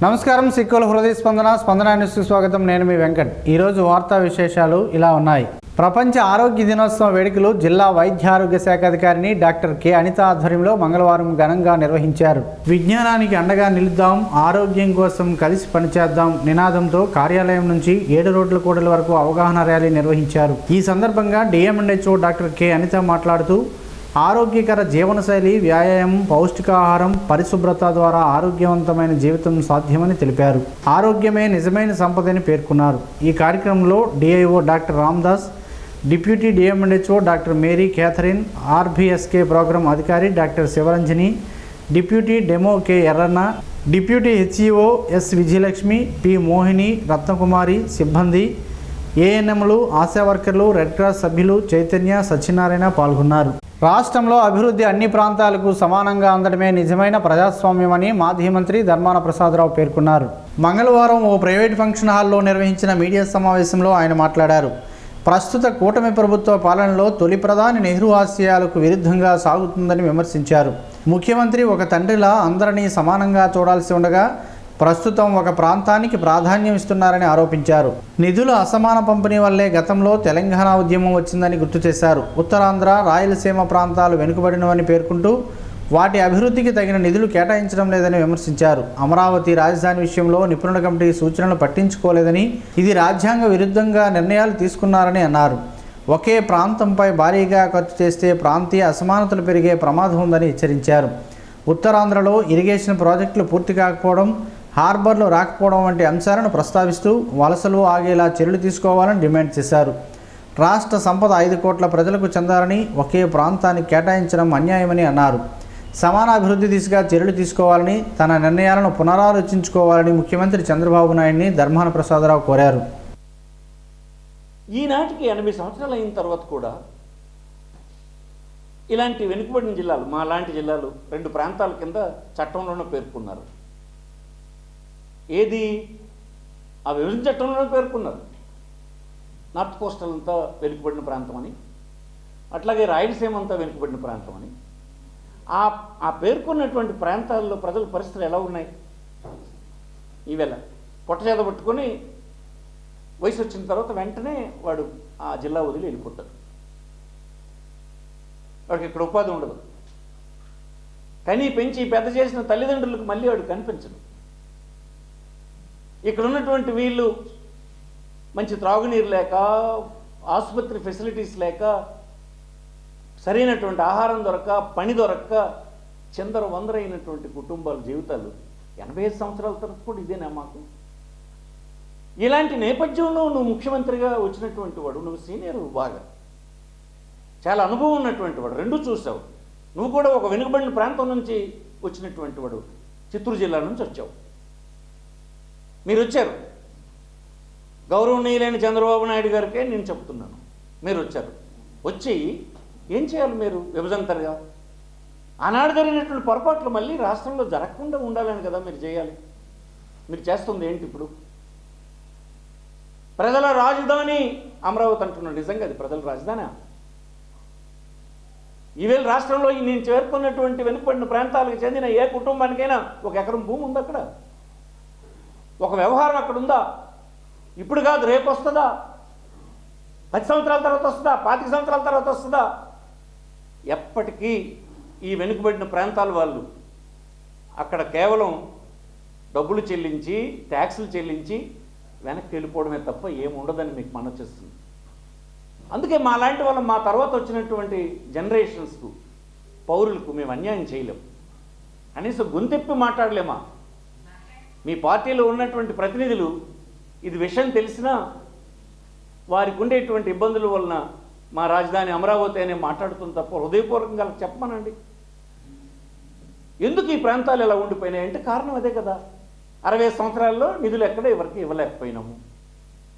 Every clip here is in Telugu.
నమస్కారం. సిక్కుల హృదయ స్పందన న్యూస్కి స్వాగతం. నేను మీ వెంకట్. ఈరోజు వార్తా విశేషాలు ఇలా ఉన్నాయి. ప్రపంచ ఆరోగ్య దినోత్సవం వేడుకలు జిల్లా వైద్య ఆరోగ్య శాఖ అధికారిని డాక్టర్ కె అనిత ఆధ్వర్యంలో మంగళవారం ఘనంగా నిర్వహించారు. విజ్ఞానానికి అండగా నిలుద్దాం, ఆరోగ్యం కోసం కలిసి పనిచేద్దాం నినాదంతో కార్యాలయం నుంచి 7 రోడ్ల కూడలి వరకు అవగాహన ర్యాలీ నిర్వహించారు. ఈ సందర్భంగా డిఎంఎన్హెచ్ఓ డాక్టర్ కె అనిత మాట్లాడుతూ ఆరోగ్యకర జీవనశైలి, వ్యాయామం, పౌష్టికాహారం, పరిశుభ్రత ద్వారా ఆరోగ్యవంతమైన జీవితం సాధ్యమని తెలిపారు. ఆరోగ్యమే నిజమైన సంపదని పేర్కొన్నారు. ఈ కార్యక్రమంలో DIO doctor Ramdas, deputy DMNHO doctor Mary Catherine, RBSK programme అధికారి doctor Sivaranjani, deputy demo K Erranna, deputy HEO S Vijayalakshmi, P Mohini, Ratnakumari, సిబ్బంది, ఏఎన్ఎంలు, ఆశా వర్కర్లు, రెడ్ క్రాస్ సభ్యులు చైతన్య, సత్యనారాయణ పాల్గొన్నారు. రాష్ట్రంలో అభివృద్ధి అన్ని ప్రాంతాలకు సమానంగా అందడమే నిజమైన ప్రజాస్వామ్యమని మాజీ మంత్రి ధర్మాన ప్రసాదరావు పేర్కొన్నారు. మంగళవారం ఓ ప్రైవేట్ ఫంక్షన్ హాల్లో నిర్వహించిన మీడియా సమావేశంలో ఆయన మాట్లాడారు. ప్రస్తుత కూటమి ప్రభుత్వ పాలనలో తొలి ప్రధాని నెహ్రూ ఆశయాలకు విరుద్ధంగా సాగుతుందని విమర్శించారు. ముఖ్యమంత్రి ఒక తండ్రిలా అందరినీ సమానంగా చూడాల్సి ఉండగా ప్రస్తుతం ఒక ప్రాంతానికి ప్రాధాన్యం ఇస్తున్నారని ఆరోపించారు. నిధుల అసమాన పంపిణీ వల్లే గతంలో తెలంగాణ ఉద్యమం వచ్చిందని గుర్తు చేశారు. ఉత్తరాంధ్ర, రాయలసీమ ప్రాంతాలు వెనుకబడినవని పేర్కొంటూ వాటి అభివృద్ధికి తగిన నిధులు కేటాయించడం లేదని విమర్శించారు. అమరావతి రాజధాని విషయంలో నిపుణుల కమిటీ సూచనలు పట్టించుకోలేదని, ఇది రాజ్యాంగ విరుద్ధంగా నిర్ణయాలు తీసుకున్నారని అన్నారు. ఒకే ప్రాంతంపై భారీగా ఖర్చు చేస్తే ప్రాంతీయ అసమానతలు పెరిగే ప్రమాదం ఉందని హెచ్చరించారు. ఉత్తరాంధ్రలో ఇరిగేషన్ ప్రాజెక్టులు పూర్తి కాకపోవడం, హార్బర్లు రాకపోవడం వంటి అంశాలను ప్రస్తావిస్తూ వలసలు ఆగేలా చర్యలు తీసుకోవాలని డిమాండ్ చేశారు. రాష్ట్ర సంపద 5 కోట్ల ప్రజలకు చెందాలని, ఒకే ప్రాంతానికి కేటాయించడం అన్యాయమని అన్నారు. సమాన అభివృద్ధి దిశగా చర్యలు తీసుకోవాలని, తన నిర్ణయాలను పునరాలోచించుకోవాలని ముఖ్యమంత్రి చంద్రబాబు నాయుడిని ధర్మాన ప్రసాదరావు కోరారు. ఈనాటికి 80 సంవత్సరాలు అయిన తర్వాత కూడా ఇలాంటి వెనుకబడిన జిల్లాలు, మా లాంటి జిల్లాలు 2 ప్రాంతాల కింద చట్టంలోనే పేర్కొన్నారు. ఏది? ఆ విభజన చట్టంలోనే పేర్కొన్నారు. నార్త్ కోస్టల్ అంతా వెనుకబడిన ప్రాంతం అని, అట్లాగే రాయలసీమ అంతా వెనుకబడిన ప్రాంతం అని. ఆ పేర్కొన్నటువంటి ప్రాంతాల్లో ప్రజల పరిస్థితులు ఎలా ఉన్నాయి? ఈవేళ పొట్టచేత పట్టుకొని వయసు వచ్చిన తర్వాత వెంటనే వాడు ఆ జిల్లా వదిలి వెళ్ళిపోతాడు. వాడికి ఇక్కడ ఉపాధి ఉండదు. కనీ పెంచి పెద్ద చేసిన తల్లిదండ్రులకు మళ్ళీ వాడు కనిపించడు. ఇక్కడ ఉన్నటువంటి వీళ్ళు మంచి త్రాగునీరు లేక, ఆసుపత్రి ఫెసిలిటీస్ లేక, సరైనటువంటి ఆహారం దొరక, పని దొరక్క చిందరవందరైనటువంటి కుటుంబాల జీవితాలు 85 సంవత్సరాల తర్వాత కూడా ఇదేనా మాకు? ఇలాంటి నేపథ్యంలో నువ్వు ముఖ్యమంత్రిగా వచ్చినటువంటి వాడు, నువ్వు సీనియర్, బాగా చాలా అనుభవం ఉన్నటువంటి వాడు, 2 చూసావు. నువ్వు కూడా ఒక వెనుకబడిన ప్రాంతం నుంచి వచ్చినటువంటి వాడు, చిత్తూరు జిల్లా నుంచి వచ్చావు. మీరు వచ్చారు, గౌరవనీయులైన చంద్రబాబు నాయుడు గారికే నేను చెప్తున్నాను, మీరు వచ్చారు. వచ్చి ఏం చేయాలి మీరు? విభజనతరుగా ఆనాడు జరిగినటువంటి పొరపాట్లు మళ్ళీ రాష్ట్రంలో జరగకుండా ఉండాలని కదా మీరు చేయాలి. మీరు చేస్తుంది ఏంటి ఇప్పుడు? ప్రజల రాజధాని అమరావతి అంటున్నాడు. నిజంగా అది ప్రజల రాజధాని? ఈవేళ రాష్ట్రంలో నేను చేరుకున్నటువంటి వెనుకబడిన ప్రాంతాలకు చెందిన ఏ కుటుంబానికైనా 1 ఎకరం భూమి ఉంది అక్కడ? ఒక వ్యవహారం అక్కడ ఉందా? ఇప్పుడు కాదు, రేపు వస్తుందా? 10 సంవత్సరాల తర్వాత వస్తుందా? 25 సంవత్సరాల తర్వాత వస్తుందా? ఎప్పటికీ ఈ వెనుకబడిన ప్రాంతాల వాళ్ళు అక్కడ కేవలం డబ్బులు చెల్లించి, ట్యాక్సులు చెల్లించి వెనక్కి వెళ్ళిపోవడమే తప్ప ఏముండదని మీకు మనవి చేస్తుంది. అందుకే మా లాంటి వాళ్ళం, మా తర్వాత వచ్చినటువంటి జనరేషన్స్కు, పౌరులకు మేము అన్యాయం చేయలేము. కనీసం గొంతెప్పి మాట్లాడలేమా? మీ పార్టీలో ఉన్నటువంటి ప్రతినిధులు ఇది విషయం తెలిసినా వారికి ఉండేటువంటి ఇబ్బందుల వలన మా రాజధాని అమరావతి అనే మాట్లాడుతుంది తప్ప హృదయపూర్వకంగా చెప్పమనండి. ఎందుకు ఈ ప్రాంతాలు ఎలా ఉండిపోయినాయంటే కారణం అదే కదా. 60 సంవత్సరాల్లో నిధులు ఎక్కడ ఎవరికి ఇవ్వలేకపోయినాము.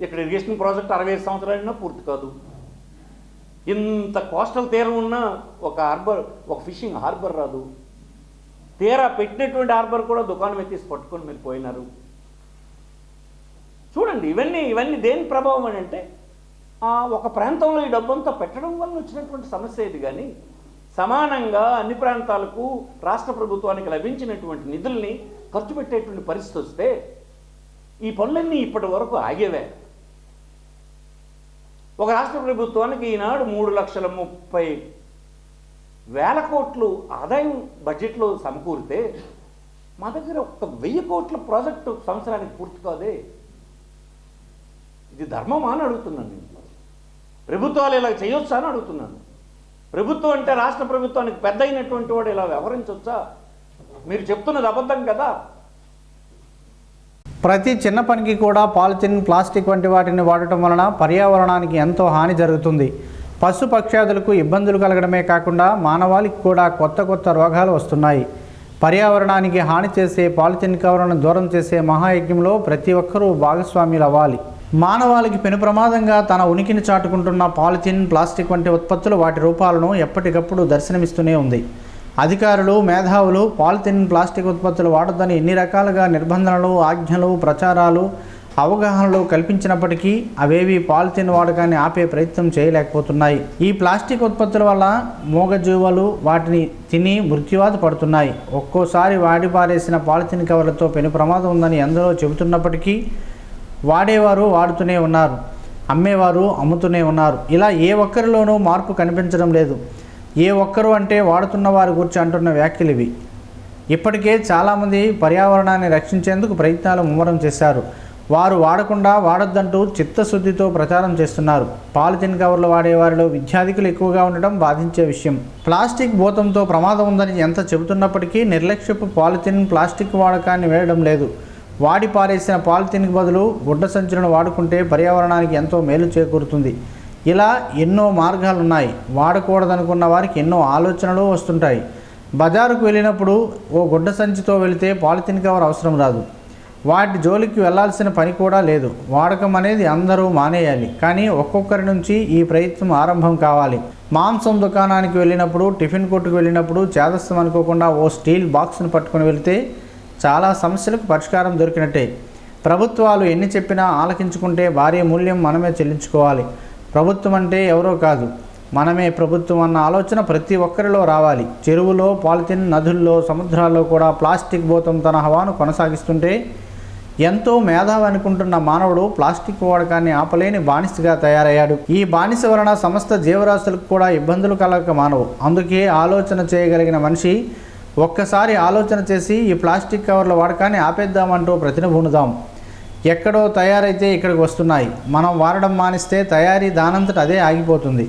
ఇక్కడ ఇరిగేషన్ ప్రాజెక్ట్ 65 సంవత్సరాలైనా పూర్తి కాదు. ఇంత కోస్టల్ తీరం ఉన్న ఒక హార్బర్, ఒక ఫిషింగ్ హార్బర్ రాదు. తీరా పెట్టినటువంటి హార్బర్ కూడా దుకాణం ఎత్తేసి పట్టుకొని మీరు పోయినారు. చూడండి, ఇవన్నీ దేని ప్రభావం అని అంటే ఒక ప్రాంతంలో ఈ డబ్బంతా పెట్టడం వల్ల వచ్చినటువంటి సమస్య ఇది. కానీ సమానంగా అన్ని ప్రాంతాలకు రాష్ట్ర ప్రభుత్వానికి లభించినటువంటి నిధుల్ని ఖర్చు పెట్టేటువంటి పరిస్థితి వస్తే ఈ పనులన్నీ ఇప్పటి వరకు ఆగేవే. ఒక రాష్ట్ర ప్రభుత్వానికి ఈనాడు 3,30,000 కోట్లు ఆదాయం బడ్జెట్లో సమకూరితే మా దగ్గర 1,000 కోట్ల ప్రాజెక్టు సంవత్సరానికి పూర్తి కాదే. ఇది ధర్మమా అని అడుగుతున్నాను నేను. ప్రభుత్వాలు ఇలా చేయొచ్చా అని అడుగుతున్నాను. ప్రభుత్వం అంటే రాష్ట్ర ప్రభుత్వానికి పెద్ద అయినటువంటి వాడు ఇలా వ్యవహరించవచ్చా? మీరు చెప్తున్నది అబద్ధం కదా. ప్రతి చిన్న పనికి కూడా పాలిథిన్, ప్లాస్టిక్ వంటి వాటిని వాడటం వలన పర్యావరణానికి ఎంతో హాని జరుగుతుంది. పశు పక్షాదులకు ఇబ్బందులు కలగడమే కాకుండా మానవాళికి కూడా కొత్త రోగాలు వస్తున్నాయి. పర్యావరణానికి హాని చేసే పాలిథిన్ కవర్లను దూరం చేసే మహాయజ్ఞంలో ప్రతి ఒక్కరూ భాగస్వాములు అవ్వాలి. మానవాళికి పెను ప్రమాదంగా తన ఉనికిని చాటుకుంటున్న పాలిథిన్, ప్లాస్టిక్ వంటి ఉత్పత్తులు వాటి రూపాలను ఎప్పటికప్పుడు దర్శనమిస్తూనే ఉంది. అధికారులు, మేధావులు పాలిథిన్, ప్లాస్టిక్ ఉత్పత్తులు వాడొద్దని ఎన్ని రకాలుగా నిర్బంధనలు, ఆజ్ఞలు, ప్రచారాలు, అవగాహనలు కల్పించినప్పటికీ అవేవి పాలిథిన్ వాడకాన్ని ఆపే ప్రయత్నం చేయలేకపోతున్నాయి. ఈ ప్లాస్టిక్ ఉత్పత్తుల వల్ల మూగజీవాలు వాటిని తిని మృత్యువాత పడుతున్నాయి. ఒక్కోసారి వాడి పారేసిన పాలిథిన్ కవర్లతో పెను ప్రమాదం ఉందని ఎందరో చెబుతున్నప్పటికీ వాడేవారు వాడుతూనే ఉన్నారు, అమ్మేవారు అమ్ముతూనే ఉన్నారు. ఇలా ఏ ఒక్కరిలోనూ మార్పు కనిపించడం లేదు. ఏ ఒక్కరు అంటే వాడుతున్న వారి గురించి అంటున్న వ్యాఖ్యలు ఇవి. ఇప్పటికే చాలామంది పర్యావరణాన్ని రక్షించేందుకు ప్రయత్నాలు ముమ్మరం చేశారు. వారు వాడకుండా వాడొద్దంటూ చిత్తశుద్ధితో ప్రచారం చేస్తున్నారు. పాలిథిన్ కవర్లు వాడేవారిలో విద్యార్థికులు ఎక్కువగా ఉండడం బాధించే విషయం. ప్లాస్టిక్ భూతంతో ప్రమాదం ఉందని ఎంత చెబుతున్నప్పటికీ నిర్లక్ష్యపు పాలిథిన్, ప్లాస్టిక్ వాడకాన్ని వేయడం లేదు. వాడి పారేసిన పాలిథిన్కి బదులు గుడ్డ సంచులను వాడుకుంటే పర్యావరణానికి ఎంతో మేలు చేకూరుతుంది. ఇలా ఎన్నో మార్గాలున్నాయి. వాడకూడదనుకున్న వారికి ఎన్నో ఆలోచనలు వస్తుంటాయి. బజారుకు వెళ్ళినప్పుడు ఓ గుడ్డ సంచితో వెళితే పాలిథిన్ కవర్ అవసరం రాదు. వాటి జోలికి వెళ్లాల్సిన పని కూడా లేదు. వాడకం అనేది అందరూ మానేయాలి. కానీ ఒక్కొక్కరి నుంచి ఈ ప్రయత్నం ఆరంభం కావాలి. మాంసం దుకాణానికి వెళ్ళినప్పుడు, టిఫిన్ కొట్టుకు వెళ్ళినప్పుడు చేదస్తం అనుకోకుండా ఓ స్టీల్ బాక్స్ను పట్టుకుని వెళితే చాలా సమస్యలకు పరిష్కారం దొరికినట్టే. ప్రభుత్వాలు ఎన్ని చెప్పినా ఆలకించుకుంటే భారీ మూల్యం మనమే చెల్లించుకోవాలి. ప్రభుత్వం అంటే ఎవరో కాదు, మనమే ప్రభుత్వం అన్న ఆలోచన ప్రతి ఒక్కరిలో రావాలి. చెరువులో పాలిథిన్, నదుల్లో, సముద్రాల్లో కూడా ప్లాస్టిక్ భూతం తన హవాను కొనసాగిస్తుంటే ఎంతో మేధావి అనుకుంటున్న మానవుడు ప్లాస్టిక్ వాడకాన్ని ఆపలేని బానిసగా తయారయ్యాడు. ఈ బానిస వలన సమస్త జీవరాశులకు కూడా ఇబ్బందులు కలగక మానవు. అందుకే ఆలోచన చేయగలిగిన మనిషి ఒక్కసారి ఆలోచన చేసి ఈ ప్లాస్టిక్ కవర్ల వాడకాన్ని ఆపేద్దామంటూ ప్రతినబూనుదాం. ఎక్కడో తయారైతే ఇక్కడికి వస్తున్నాయి. మనం వాడడం మానిస్తే తయారీ దానంతట అదే ఆగిపోతుంది.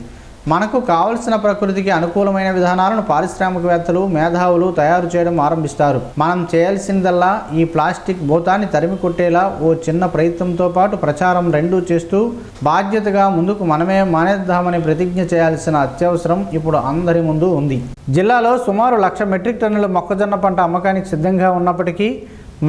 మనకు కావలసిన ప్రకృతికి అనుకూలమైన విధానాలను పారిశ్రామికవేత్తలు, మేధావులు తయారు చేయడం ఆరంభిస్తారు. మనం చేయాల్సిందల్లా ఈ ప్లాస్టిక్ భూతాన్ని తరిమి కొట్టేలా ఓ చిన్న ప్రయత్నంతో పాటు ప్రచారం రెండూ చేస్తూ బాధ్యతగా ముందుకు మనమే మానేద్దామని ప్రతిజ్ఞ చేయాల్సిన అత్యవసరం ఇప్పుడు అందరి ముందు ఉంది. జిల్లాలో సుమారు 1,00,000 మెట్రిక్ టన్నుల మొక్కజొన్న పంట అమ్మకానికి సిద్ధంగా ఉన్నప్పటికీ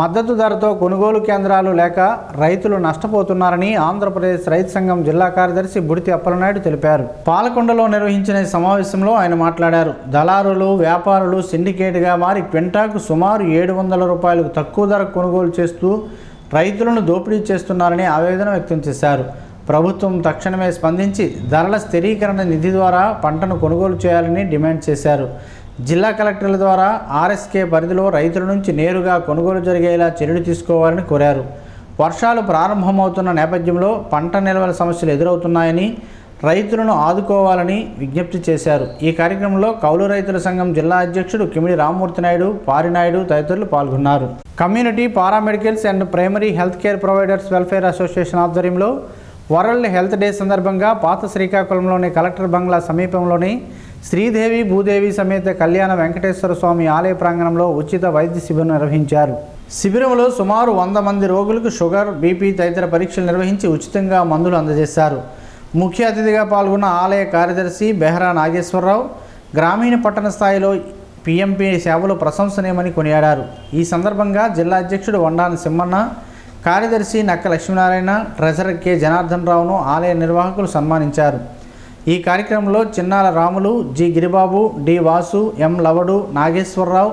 మద్దతు ధరతో కొనుగోలు కేంద్రాలు లేక రైతులు నష్టపోతున్నారని ఆంధ్రప్రదేశ్ రైతు సంఘం జిల్లా కార్యదర్శి బుడితి అప్పలనాయుడు తెలిపారు. పాలకొండలో నిర్వహించిన ఈ సమావేశంలో ఆయన మాట్లాడారు. దళారులు, వ్యాపారులు సిండికేట్గా మారి క్వింటాకు సుమారు 700 రూపాయలకు తక్కువ ధర కొనుగోలు చేస్తూ రైతులను దోపిడీ చేస్తున్నారని ఆవేదన వ్యక్తం చేశారు. ప్రభుత్వం తక్షణమే స్పందించి ధరల స్థిరీకరణ నిధి ద్వారా పంటను కొనుగోలు చేయాలని డిమాండ్ చేశారు. జిల్లా కలెక్టర్ల ద్వారా ఆర్ఎస్కే పరిధిలో రైతుల నుంచి నేరుగా కొనుగోలు జరిగేలా చర్యలు తీసుకోవాలని కోరారు. వర్షాలు ప్రారంభమవుతున్న నేపథ్యంలో పంట నిల్వల సమస్యలు ఎదురవుతున్నాయని రైతులను ఆదుకోవాలని విజ్ఞప్తి చేశారు. ఈ కార్యక్రమంలో కౌలు రైతుల సంఘం జిల్లా అధ్యక్షుడు కిమిడి రామ్మూర్తి నాయుడు, పారినాయుడు తదితరులు పాల్గొన్నారు. Community paramedicals and primary health care providers welfare association ఆధ్వర్యంలో వరల్డ్ హెల్త్ డే సందర్భంగా పాత శ్రీకాకుళంలోని కలెక్టర్ బంగ్లా సమీపంలోని శ్రీదేవి భూదేవి సమేత కళ్యాణ వెంకటేశ్వర స్వామి ఆలయ ప్రాంగణంలో ఉచిత వైద్య శిబిరం నిర్వహించారు. శిబిరంలో సుమారు 100 మంది రోగులకు షుగర్, బీపీ తదితర పరీక్షలు నిర్వహించి ఉచితంగా మందులు అందజేశారు. ముఖ్య అతిథిగా పాల్గొన్న ఆలయ కార్యదర్శి బెహరా నాగేశ్వరరావు గ్రామీణ పట్టణ స్థాయిలో పీఎంపీ సేవలు ప్రశంసనీయమని కొనియాడారు. ఈ సందర్భంగా జిల్లా అధ్యక్షుడు వండాన సింహన్న, కార్యదర్శి నక్క లక్ష్మీనారాయణ, ట్రెజరర్ కె జనార్దన్ రావును ఆలయ నిర్వాహకులు సన్మానించారు. ఈ కార్యక్రమంలో చిన్నాల రాములు, జి గిరిబాబు, డి వాసు, ఎం లవడు, నాగేశ్వరరావు,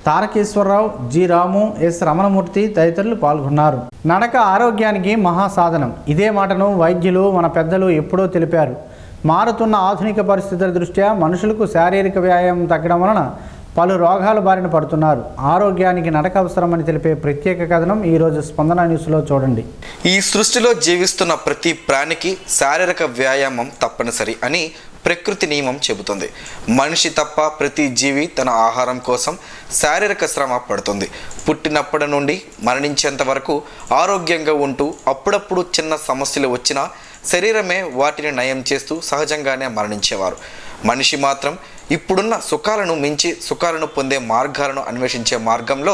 తారకేశ్వరరావు, జి రాము, ఎస్ రమణమూర్తి తదితరులు పాల్గొన్నారు. నడక ఆరోగ్యానికి మహాసాధనం. ఇదే మాటను వైద్యులు, మన పెద్దలు ఎప్పుడో తెలిపారు. మారుతున్న ఆధునిక పరిస్థితుల దృష్ట్యా మనుషులకు శారీరక వ్యాయామం తగ్గడం వలన పలు రోగాల బారిన పడుతున్నారు. ఆరోగ్యానికి నడక అవసరమని తెలిపే ప్రత్యేక కథనం ఈరోజు స్పందన న్యూస్లో చూడండి. ఈ సృష్టిలో జీవిస్తున్న ప్రతి ప్రాణికి శారీరక వ్యాయామం తప్పనిసరి అని ప్రకృతి నియమం చెబుతుంది. మనిషి తప్ప ప్రతి జీవి తన ఆహారం కోసం శారీరక శ్రమ పడుతుంది. పుట్టినప్పటి నుండి మరణించేంత వరకు ఆరోగ్యంగా ఉంటూ అప్పుడప్పుడు చిన్న సమస్యలు వచ్చినా శరీరమే వాటిని నయం చేస్తూ సహజంగానే మరణించేవారు. మనిషి మాత్రం ఇప్పుడున్న సుఖాలను మించి సుఖాలను పొందే మార్గాలను అన్వేషించే మార్గంలో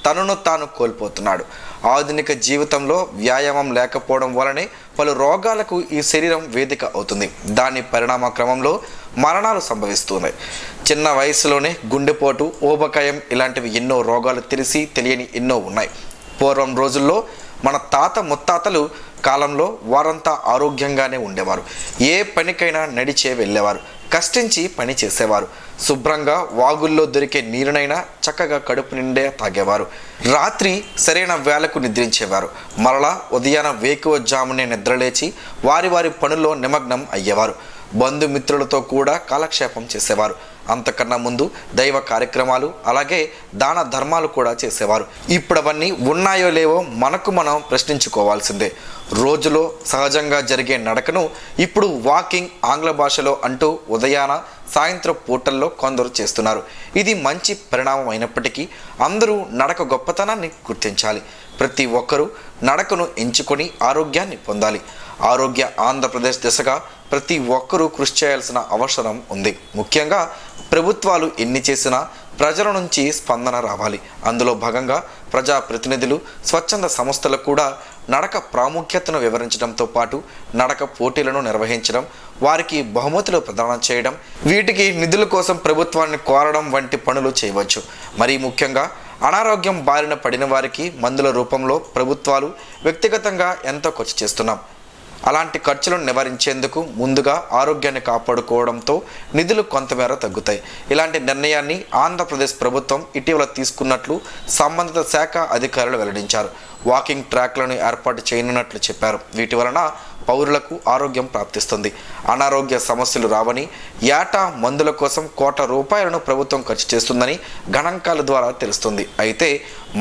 తనను తాను కోల్పోతున్నాడు. ఆధునిక జీవితంలో వ్యాయామం లేకపోవడం వలనే పలు రోగాలకు ఈ శరీరం వేదిక అవుతుంది. దాని పరిణామ క్రమంలో మరణాలు సంభవిస్తున్నాయి. చిన్న వయసులోనే గుండెపోటు, ఊబకాయం ఇలాంటివి ఎన్నో రోగాలు తెలియని ఎన్నో ఉన్నాయి. పూర్వం రోజుల్లో మన తాత ముత్తాతలు కాలంలో వారంతా ఆరోగ్యంగానే ఉండేవారు. ఏ పనికైనా నడిచే వెళ్ళేవారు, కష్టించి పని చేసేవారు. శుభ్రంగా వాగుల్లో దొరికే నీరునైనా చక్కగా కడుపు నిండే తాగేవారు. రాత్రి సరైన వేళకు నిద్రించేవారు. మరలా ఉదయాన వేకువజామునే నిద్రలేచి వారి పనుల్లో నిమగ్నం అయ్యేవారు. బంధుమిత్రులతో కూడా కాలక్షేపం చేసేవారు. అంతకన్నా ముందు దైవ కార్యక్రమాలు అలాగే దాన ధర్మాలు కూడా చేసేవారు. ఇప్పుడు అవన్నీ ఉన్నాయో లేవో మనకు మనం ప్రశ్నించుకోవాల్సిందే. రోజులో సహజంగా జరిగే నడకను ఇప్పుడు వాకింగ్ ఆంగ్ల భాషలో అంటూ ఉదయాన సాయంత్రం పూటల్లో కొందరు చేస్తున్నారు. ఇది మంచి పరిణామం అయినప్పటికీ అందరూ నడక గొప్పతనాన్ని గుర్తించాలి. ప్రతి ఒక్కరూ నడకను ఎంచుకొని ఆరోగ్యాన్ని పొందాలి. ఆరోగ్య ఆంధ్రప్రదేశ్ దిశగా ప్రతి ఒక్కరూ కృషి చేయాల్సిన అవసరం ఉంది. ముఖ్యంగా ప్రభుత్వాలు ఎన్ని చేసినా ప్రజల నుంచి స్పందన రావాలి. అందులో భాగంగా ప్రజాప్రతినిధులు, స్వచ్ఛంద సంస్థలు కూడా నడక ప్రాముఖ్యతను వివరించడంతో పాటు నడక పోటీలను నిర్వహించడం, వారికి బహుమతులు ప్రదానం చేయడం, వీటికి నిధుల కోసం ప్రభుత్వాన్ని కోరడం వంటి పనులు చేయవచ్చు. మరీ ముఖ్యంగా అనారోగ్యం బారిన పడిన వారికి మందుల రూపంలో ప్రభుత్వాలు వ్యక్తిగతంగా ఎంతో ఖర్చు చేస్తున్నాం. అలాంటి ఖర్చులను నివారించేందుకు ముందుగా ఆరోగ్యాన్ని కాపాడుకోవడంతో నిధులు కొంతమేర తగ్గుతాయి. ఇలాంటి నిర్ణయాన్ని ఆంధ్రప్రదేశ్ ప్రభుత్వం ఇటీవల తీసుకున్నట్లు సంబంధిత శాఖ అధికారులు వెల్లడించారు. వాకింగ్ ట్రాక్లను ఏర్పాటు చేయనున్నట్లు చెప్పారు. వీటి వలన పౌరులకు ఆరోగ్యం ప్రాప్తిస్తుంది, అనారోగ్య సమస్యలు రావని, ఏటా మందుల కోసం ₹1,00,00,000 ప్రభుత్వం ఖర్చు చేస్తుందని గణాంకాల ద్వారా తెలుస్తుంది. అయితే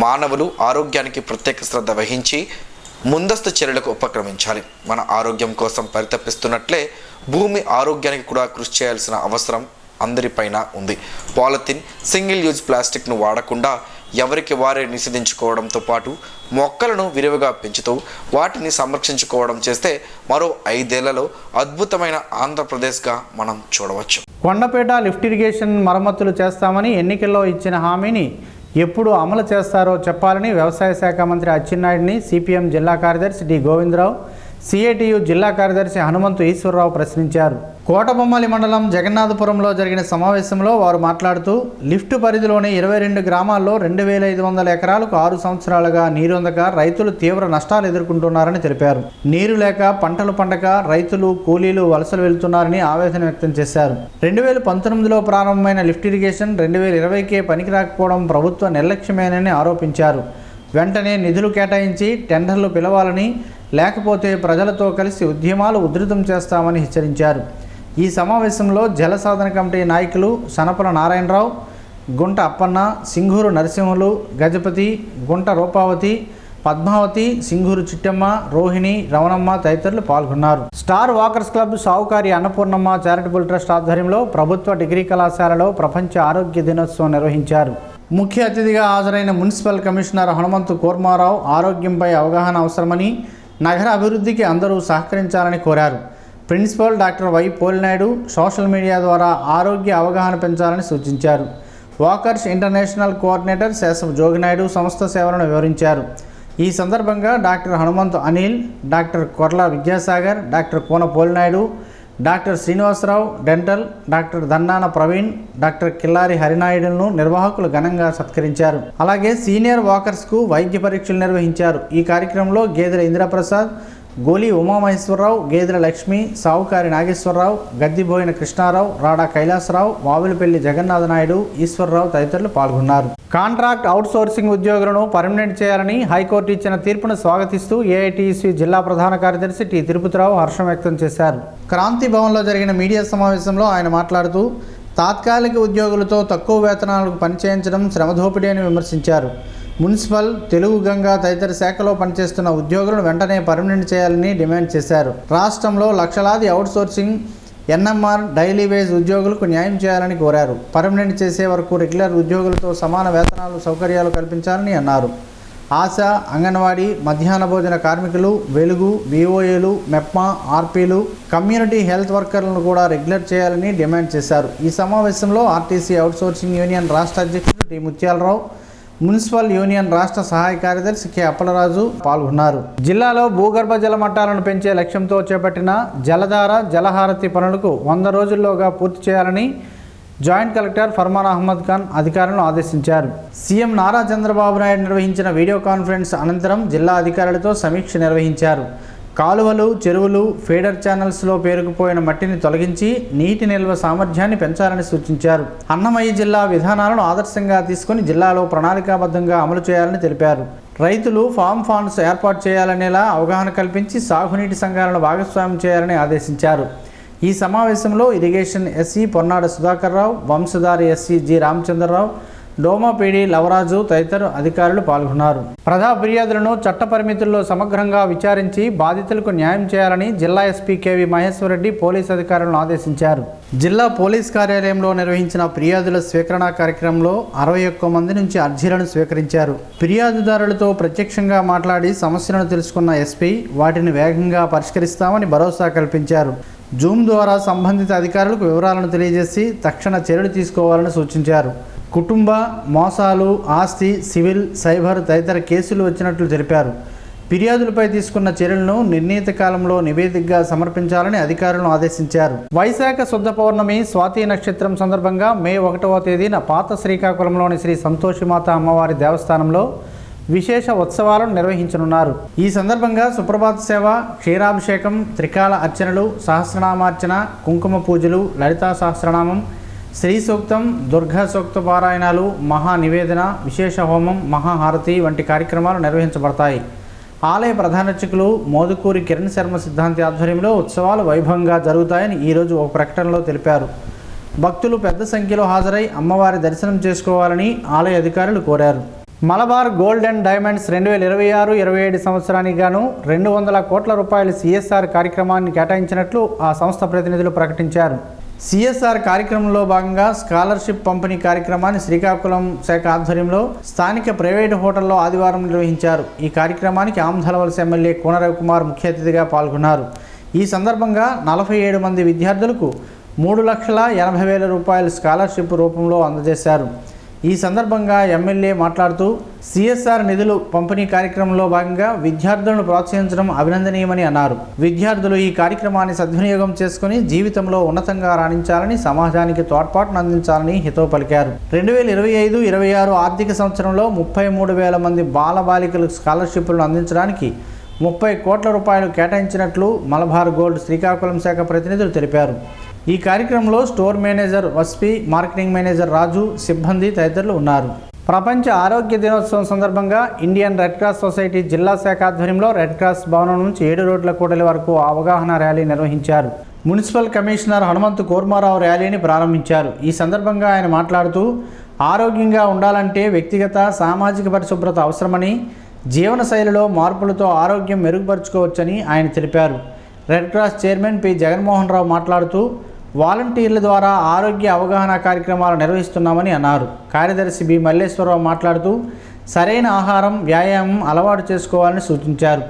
మానవులు ఆరోగ్యానికి ప్రత్యేక శ్రద్ధ వహించి ముందస్తు చర్యలకు ఉపక్రమించాలి. మన ఆరోగ్యం కోసం పరితపిస్తున్నట్లే భూమి ఆరోగ్యానికి కూడా కృషి చేయాల్సిన అవసరం అందరిపైన ఉంది. పాలిథిన్, సింగిల్ యూజ్ ప్లాస్టిక్ను వాడకుండా ఎవరికి వారే నిషేధించుకోవడంతో పాటు మొక్కలను విరివిగా పెంచుతూ వాటిని సంరక్షించుకోవడం చేస్తే మరో 5 ఏళ్లలో అద్భుతమైన ఆంధ్రప్రదేశ్గా మనం చూడవచ్చు. కొండపేట లిఫ్ట్ ఇరిగేషన్ మరమ్మతులు చేస్తామని ఎన్నికల్లో ఇచ్చిన హామీని ఎప్పుడు అమలు చేస్తారో చెప్పాలని వ్యవసాయ శాఖ మంత్రి అచ్చెన్నాయుడిని సిపిఎం జిల్లా కార్యదర్శి డి గోవిందరావు, సిఐటియు జిల్లా కార్యదర్శి హనుమంతు ఈశ్వరరావు ప్రశ్నించారు. కోటబొమ్మలి మండలం జగన్నాథపురంలో జరిగిన సమావేశంలో వారు మాట్లాడుతూ లిఫ్ట్ పరిధిలోని 22 గ్రామాల్లో 2,500 ఎకరాలకు 6 సంవత్సరాలుగా నీరు అందక రైతులు తీవ్ర నష్టాలు ఎదుర్కొంటున్నారని తెలిపారు. నీరు లేక పంటలు పండక రైతులు కూలీలు వలసలు వెళ్తున్నారని ఆవేదన వ్యక్తం చేశారు. 2019లో ప్రారంభమైన లిఫ్ట్ ఇరిగేషన్ 2020కే పనికి రాకపోవడం ప్రభుత్వ నిర్లక్ష్యమేనని ఆరోపించారు. వెంటనే నిధులు కేటాయించి టెండర్లు పిలవాలని, లేకపోతే ప్రజలతో కలిసి ఉద్యమాలు ఉధృతం చేస్తామని హెచ్చరించారు. ఈ సమావేశంలో జల సాధన కమిటీ నాయకులు సనపల నారాయణరావు, గుంట అప్పన్న, సింగూరు నరసింహులు, గజపతి, గుంట రూపావతి, పద్మావతి, సింగూరు చిట్టమ్మ, రోహిణి, రవణమ్మ తదితరులు పాల్గొన్నారు. స్టార్ వాకర్స్ క్లబ్ సావుకారి అన్నపూర్ణమ్మ చారిటబుల్ ట్రస్ట్ ఆధ్వర్యంలో ప్రభుత్వ డిగ్రీ కళాశాలలో ప్రపంచ ఆరోగ్య దినోత్సవం నిర్వహించారు. ముఖ్య అతిథిగా హాజరైన మున్సిపల్ కమిషనర్ హనుమంతు కూర్మారావు ఆరోగ్యంపై అవగాహన అవసరమని, నగర అభివృద్ధికి అందరూ సహకరించాలని కోరారు. Principal doctor Y Polinaidu social media ద్వారా ఆరోగ్య అవగాహన పెంచాలని సూచించారు. Walkers international coordinator Seshav Joginaidu సంస్థ సేవలను వివరించారు. ఈ సందర్భంగా doctor Hanumanthu Anil, doctor Korla Vidyasagar, doctor Kona Polinaidu, doctor Srinivasarao dental, doctor Dannana Praveen, doctor Killari హరినాయుడులను నిర్వాహకులు ఘనంగా సత్కరించారు. అలాగే సీనియర్ వాకర్స్కు వైద్య పరీక్షలు నిర్వహించారు. ఈ కార్యక్రమంలో గేదెల ఇంద్రప్రసాద్, గోలి ఉమామహేశ్వరరావు, గేదెల లక్ష్మి, సావుకారి నాగేశ్వరరావు, గద్దిబోయిన కృష్ణారావు, రాడా కైలాసరావు, వావిలపల్లి జగన్నాథ నాయుడు, ఈశ్వరరావు తదితరులు పాల్గొన్నారు. కాంట్రాక్ట్ అవుట్సోర్సింగ్ ఉద్యోగులను పర్మనెంట్ చేయాలని హైకోర్టు ఇచ్చిన తీర్పును స్వాగతిస్తూ ఏఐటీయూసీ జిల్లా ప్రధాన కార్యదర్శి టి తిరుపతిరావు హర్షం వ్యక్తం చేశారు. క్రాంతి భవన్లో జరిగిన మీడియా సమావేశంలో ఆయన మాట్లాడుతూ తాత్కాలిక ఉద్యోగులతో తక్కువ వేతనాలకు పనిచేయించడం శ్రమదోపిడీ అని విమర్శించారు. మున్సిపల్, తెలుగు గంగా తదితర శాఖలో పనిచేస్తున్న ఉద్యోగులను వెంటనే పర్మనెంట్ చేయాలని డిమాండ్ చేశారు. రాష్ట్రంలో లక్షలాది అవుట్సోర్సింగ్, ఎన్ఎంఆర్, డైలీ వేజ్ ఉద్యోగులకు న్యాయం చేయాలని కోరారు. పర్మనెంట్ చేసే వరకు రెగ్యులర్ ఉద్యోగులతో సమాన వేతనాలు, సౌకర్యాలు కల్పించాలని అన్నారు. ఆశా, అంగన్వాడీ, మధ్యాహ్న భోజన కార్మికులు, వెలుగు, విఓఏలు, మెప్మా, ఆర్పీలు, కమ్యూనిటీ హెల్త్ వర్కర్లను కూడా రెగ్యులర్ చేయాలని డిమాండ్ చేశారు. ఈ సమావేశంలో ఆర్టీసీ అవుట్సోర్సింగ్ యూనియన్ రాష్ట్ర అధ్యక్షుడు టి ముత్యాలరావు, మున్సిపల్ యూనియన్ రాష్ట్ర సహాయ కార్యదర్శి కె అప్పలరాజు పాల్గొన్నారు. జిల్లాలో భూగర్భ జల మట్టాలను పెంచే లక్ష్యంతో చేపట్టిన జలధార, జలహారతి పనులకు 100 రోజుల్లోగా పూర్తి చేయాలని జాయింట్ కలెక్టర్ ఫర్మాన్ అహ్మద్ ఖాన్ అధికారులను ఆదేశించారు. సీఎం నారా చంద్రబాబు నాయుడు నిర్వహించిన వీడియో కాన్ఫరెన్స్ అనంతరం జిల్లా అధికారులతో సమీక్ష నిర్వహించారు. కాలువలు, చెరువులు, ఫీడర్ ఛానల్స్లో పేరుకుపోయిన మట్టిని తొలగించి నీటి నిల్వ సామర్థ్యాన్ని పెంచాలని సూచించారు. అన్నమయ్య జిల్లా విధానాలను ఆదర్శంగా తీసుకుని జిల్లాలో ప్రణాళికాబద్ధంగా అమలు చేయాలని తెలిపారు. రైతులు ఫామ్ ఫండ్స్ ఏర్పాటు చేయాలనేలా అవగాహన కల్పించి సాగునీటి సంఘాలను భాగస్వామ్యం చేయాలని ఆదేశించారు. ఈ సమావేశంలో irrigation SC Ponnada Sudhakar Rao, Vamsadhari SC G Ramachandrarao, DWMA PD Lavaraju తదితర అధికారులు పాల్గొన్నారు. ప్రజా ఫిర్యాదులను చట్ట పరిమితుల్లో సమగ్రంగా విచారించి బాధితులకు న్యాయం చేయాలని జిల్లా ఎస్పీ కేవి మహేశ్వరరెడ్డి పోలీసు అధికారులను ఆదేశించారు. జిల్లా పోలీస్ కార్యాలయంలో నిర్వహించిన ఫిర్యాదుల స్వీకరణ కార్యక్రమంలో 61 మంది నుంచి అర్జీలను స్వీకరించారు. ఫిర్యాదుదారులతో ప్రత్యక్షంగా మాట్లాడి సమస్యలను తెలుసుకున్న ఎస్పీ వాటిని వేగంగా పరిష్కరిస్తామని భరోసా కల్పించారు. జూమ్ ద్వారా సంబంధిత అధికారులకు వివరాలను తెలియజేసి తక్షణ చర్యలు తీసుకోవాలని సూచించారు. కుటుంబ మోసాలు, ఆస్తి, సివిల్, సైబర్ తదితర కేసులు వచ్చినట్లు తెలిపారు. ఫిర్యాదులపై తీసుకున్న చర్యలను నిర్ణీత కాలంలో నివేదికగా సమర్పించాలని అధికారులను ఆదేశించారు. వైశాఖ శుద్ధ పౌర్ణమి, స్వాతి నక్షత్రం సందర్భంగా మే 1వ తేదీన పాత శ్రీకాకుళంలోని శ్రీ సంతోషిమాత అమ్మవారి దేవస్థానంలో విశేష ఉత్సవాలను నిర్వహించనున్నారు. ఈ సందర్భంగా సుప్రభాత సేవ, క్షీరాభిషేకం, త్రికాల అర్చనలు, సహస్రనామార్చన, కుంకుమ పూజలు, లలితా సహస్రనామం, శ్రీ సూక్తం, దుర్గా సూక్త పారాయణాలు, మహా నివేదన, విశేష హోమం, మహాహారతి వంటి కార్యక్రమాలు నిర్వహించబడతాయి. ఆలయ ప్రధానార్చకులు మోదుకూరి కిరణ్ శర్మ సిద్ధాంతి ఆధ్వర్యంలో ఉత్సవాలు వైభవంగా జరుగుతాయని ఈరోజు ఒక ప్రకటనలో తెలిపారు. భక్తులు పెద్ద సంఖ్యలో హాజరై అమ్మవారి దర్శనం చేసుకోవాలని ఆలయ అధికారులు కోరారు. మలబార్ గోల్డ్ అండ్ డైమండ్స్ 2026-27 సంవత్సరానికి గాను 200 కోట్ల రూపాయల సిఎస్ఆర్ కార్యక్రమాన్ని కేటాయించినట్లు ఆ సంస్థ ప్రతినిధులు ప్రకటించారు. సిఎస్ఆర్ కార్యక్రమంలో భాగంగా స్కాలర్షిప్ పంపిణీ కార్యక్రమాన్ని శ్రీకాకుళం శాఖ ఆధ్వర్యంలో స్థానిక ప్రైవేటు హోటల్లో ఆదివారం నిర్వహించారు. ఈ కార్యక్రమానికి ఆమ్దలవలస ఎమ్మెల్యే కోన రవికుమార్ ముఖ్య అతిథిగా పాల్గొన్నారు. ఈ సందర్భంగా 47 మంది విద్యార్థులకు 3,80,000 రూపాయల స్కాలర్షిప్ రూపంలో అందజేశారు. ఈ సందర్భంగా ఎమ్మెల్యే మాట్లాడుతూ సిఎస్ఆర్ నిధులు పంపిణీ కార్యక్రమంలో భాగంగా విద్యార్థులను ప్రోత్సహించడం అభినందనీయమని అన్నారు. విద్యార్థులు ఈ కార్యక్రమాన్ని సద్వినియోగం చేసుకుని జీవితంలో ఉన్నతంగా రాణించాలని, సమాజానికి తోడ్పాటును అందించాలని హితవు పలికారు. 2025-26 ఆర్థిక సంవత్సరంలో 33,000 మంది బాలబాలికలకు స్కాలర్షిప్లను అందించడానికి 30 కోట్ల రూపాయలు కేటాయించినట్లు మలబార్ గోల్డ్ శ్రీకాకుళం శాఖ ప్రతినిధులు తెలిపారు. ఈ కార్యక్రమంలో స్టోర్ మేనేజర్ వస్పి, మార్కెటింగ్ మేనేజర్ రాజు, సిబ్బంది తదితరులు ఉన్నారు. ప్రపంచ ఆరోగ్య దినోత్సవం సందర్భంగా ఇండియన్ రెడ్ క్రాస్ సొసైటీ జిల్లా శాఖ ఆధ్వర్యంలో రెడ్ క్రాస్ భవనం నుంచి 7 రోడ్ల కూడలి వరకు అవగాహన ర్యాలీ నిర్వహించారు. మున్సిపల్ కమిషనర్ హనుమంతు కోర్మారావు ర్యాలీని ప్రారంభించారు. ఈ సందర్భంగా ఆయన మాట్లాడుతూ ఆరోగ్యంగా ఉండాలంటే వ్యక్తిగత, సామాజిక పరిశుభ్రత అవసరమని, జీవనశైలిలో మార్పులతో ఆరోగ్యం మెరుగుపరుచుకోవచ్చని ఆయన తెలిపారు. Red cross chairman P Jaganmohan Rao మాట్లాడుతూ వాలంటీర్ల ద్వారా ఆరోగ్య అవగాహన కార్యక్రమాలు నిర్వహిస్తున్నామని అన్నారు. కార్యదర్శి బి మల్లేశ్వరరావు మాట్లాడుతూ సరైన ఆహారం, వ్యాయామం అలవాటు చేసుకోవాలని సూచించారు.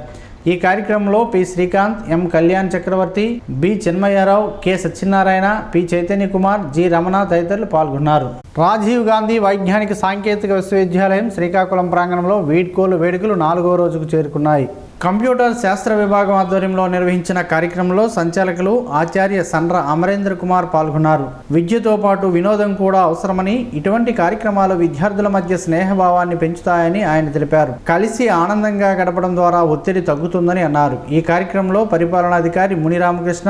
ఈ కార్యక్రమంలో P Srikanth, M Kalyan Chakravarthi, B Chinmayyarao, K Satyanarayana, P Chaitanya Kumar, G Ramana తదితరులు పాల్గొన్నారు. రాజీవ్ గాంధీ వైజ్ఞానిక సాంకేతిక విశ్వవిద్యాలయం శ్రీకాకుళం ప్రాంగణంలో వీడ్కోలు వేడుకలు 4వ రోజుకు చేరుకున్నాయి. కంప్యూటర్ శాస్త్ర విభాగం ఆధ్వర్యంలో నిర్వహించిన కార్యక్రమంలో సంచాలకులు ఆచార్య సండ్ర అమరేంద్ర కుమార్ పాల్గొన్నారు. విద్యతో పాటు వినోదం కూడా అవసరమని, ఇటువంటి కార్యక్రమాలు విద్యార్థుల మధ్య స్నేహభావాన్ని పెంచుతాయని ఆయన తెలిపారు. కలిసి ఆనందంగా గడపడం ద్వారా ఒత్తిడి తగ్గుతుందని అన్నారు. ఈ కార్యక్రమంలో పరిపాలనాధికారి ముని రామకృష్ణ,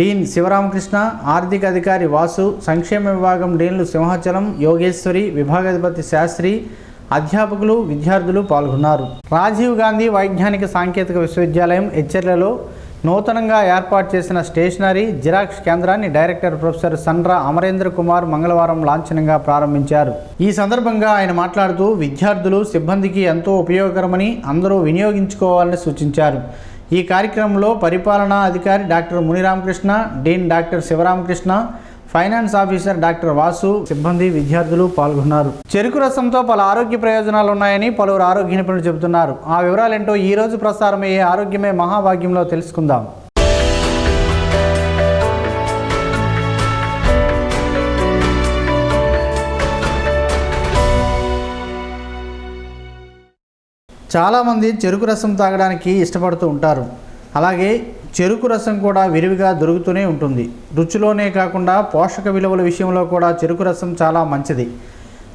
డీన్ శివరామకృష్ణ, ఆర్థిక అధికారి వాసు, సంక్షేమ విభాగం డీన్లు సింహాచలం, యోగేశ్వరి, విభాగాధిపతి శాస్త్రి, అధ్యాపకులు, విద్యార్థులు పాల్గొన్నారు. రాజీవ్ గాంధీ వైజ్ఞానిక సాంకేతిక విశ్వవిద్యాలయం ఎచ్చెర్లలో నూతనంగా ఏర్పాటు చేసిన స్టేషనరీ జిరాక్స్ కేంద్రాన్ని డైరెక్టర్ ప్రొఫెసర్ సండ్ర అమరేంద్ర కుమార్ మంగళవారం లాంఛనంగా ప్రారంభించారు. ఈ సందర్భంగా ఆయన మాట్లాడుతూ విద్యార్థులు సిబ్బందికి ఎంతో ఉపయోగకరమని అందరూ వినియోగించుకోవాలని సూచించారు. ఈ కార్యక్రమంలో పరిపాలనా అధికారి doctor Muniramakrishna, dean doctor Sivaramakrishna, finance officer doctor Vasu, సిబ్బంది, విద్యార్థులు పాల్గొన్నారు. చెరుకు రసంతో పలు ఆరోగ్య ప్రయోజనాలు ఉన్నాయని పలువురు ఆరోగ్య నిపుణులు చెబుతున్నారు. ఆ వివరాలేంటో ఈ రోజు ప్రసారమయ్యే ఆరోగ్యమే మహాభాగ్యంలో తెలుసుకుందాం. చాలామంది చెరుకు రసం తాగడానికి ఇష్టపడుతూ ఉంటారు. అలాగే చెరుకు రసం కూడా విరివిగా దొరుకుతూనే ఉంటుంది. రుచిలోనే కాకుండా పోషక విలువల విషయంలో కూడా చెరుకు రసం చాలా మంచిది.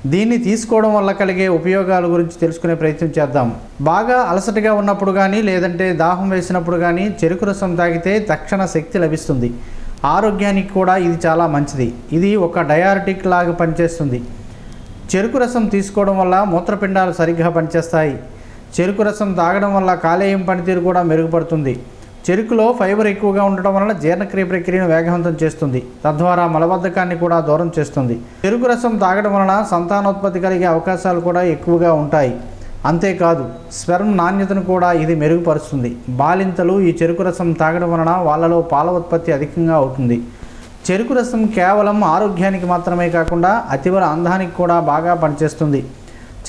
దీన్ని తీసుకోవడం వల్ల కలిగే ఉపయోగాల గురించి తెలుసుకునే ప్రయత్నం చేద్దాం. బాగా అలసటగా ఉన్నప్పుడు కానీ లేదంటే దాహం వేసినప్పుడు కానీ చెరుకు రసం తాగితే తక్షణ శక్తి లభిస్తుంది. ఆరోగ్యానికి కూడా ఇది చాలా మంచిది. ఇది ఒక డయారిటిక్ లాగా పనిచేస్తుంది. చెరుకు రసం తీసుకోవడం వల్ల మూత్రపిండాలు సరిగ్గా పనిచేస్తాయి. చెరుకు రసం తాగడం వల్ల కాలేయం పనితీరు కూడా మెరుగుపడుతుంది. చెరుకులో ఫైబర్ ఎక్కువగా ఉండటం వలన జీర్ణక్రియ ప్రక్రియను వేగవంతం చేస్తుంది. తద్వారా మలబద్ధకాన్ని కూడా దూరం చేస్తుంది. చెరుకు రసం తాగడం వలన సంతానోత్పత్తి కలిగే అవకాశాలు కూడా ఎక్కువగా ఉంటాయి. అంతేకాదు స్పెర్మ్ నాణ్యతను కూడా ఇది మెరుగుపరుస్తుంది. బాలింతలు ఈ చెరుకు రసం తాగడం వలన వాళ్ళలో పాల ఉత్పత్తి అధికంగా అవుతుంది. చెరుకు రసం కేవలం ఆరోగ్యానికి మాత్రమే కాకుండా అతివల అందానికి కూడా బాగా పనిచేస్తుంది.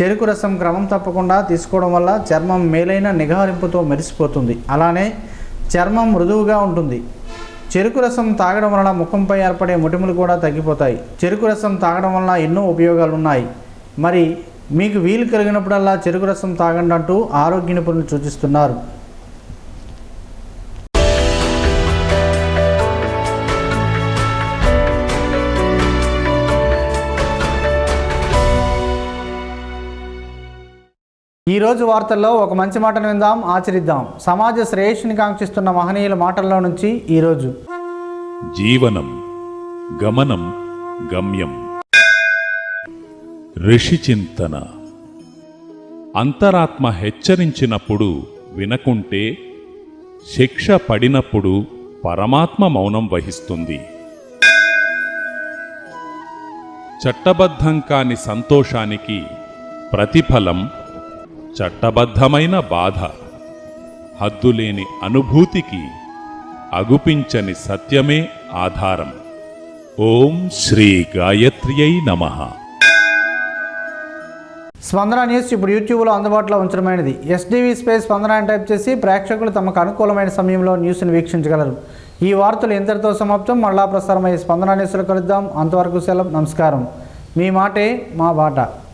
చెరుకు రసం క్రమం తప్పకుండా తీసుకోవడం వల్ల చర్మం మేలైన నిగారింపుతో మెరిసిపోతుంది. అలానే చర్మం మృదువుగా ఉంటుంది. చెరుకు రసం తాగడం వలన ముఖంపై ఏర్పడే మొటిమలు కూడా తగ్గిపోతాయి. చెరుకు రసం తాగడం వలన ఎన్నో ఉపయోగాలు ఉన్నాయి. మరి మీకు వీలు కలిగినప్పుడల్లా చెరుకు రసం తాగండి అంటూ ఆరోగ్య నిపుణులు సూచిస్తున్నారు. ఈరోజు వార్తల్లో ఒక మంచి మాటను విందాం, ఆచరిద్దాం. సమాజ శ్రేయస్సుని కాంక్షిస్తున్న మహనీయుల మాటల్లో నుంచి ఈరోజు. జీవనం గమనం గమ్యం. ఋషి చింతన. అంతరాత్మ హెచ్చరించినప్పుడు వినకుంటే శిక్ష పడినప్పుడు పరమాత్మ మౌనం వహిస్తుంది. చట్టబద్ధం కాని సంతోషానికి ప్రతిఫలం చట్టబద్ధమైన బాధ. హద్దులేని అనుభూతికి అగుపించని సత్యమే ఆధారం. ఓం శ్రీ గాయత్ర్యై నమః. స్పందన న్యూస్ ఇప్పుడు యూట్యూబ్లో అందుబాటులో ఉంచడమైనది. ఎస్డివి స్పేస్ స్పందన అని టైప్ చేసి ప్రేక్షకులు తమకు అనుకూలమైన సమయంలో న్యూస్ని వీక్షించగలరు. ఈ వార్తలు ఇంతటితో సమాప్తం. మళ్ళా ప్రసారమయ్యే స్పందన న్యూస్లో కలుద్దాం. అంతవరకు సెలవు. నమస్కారం. మీ మాటే మా బాట.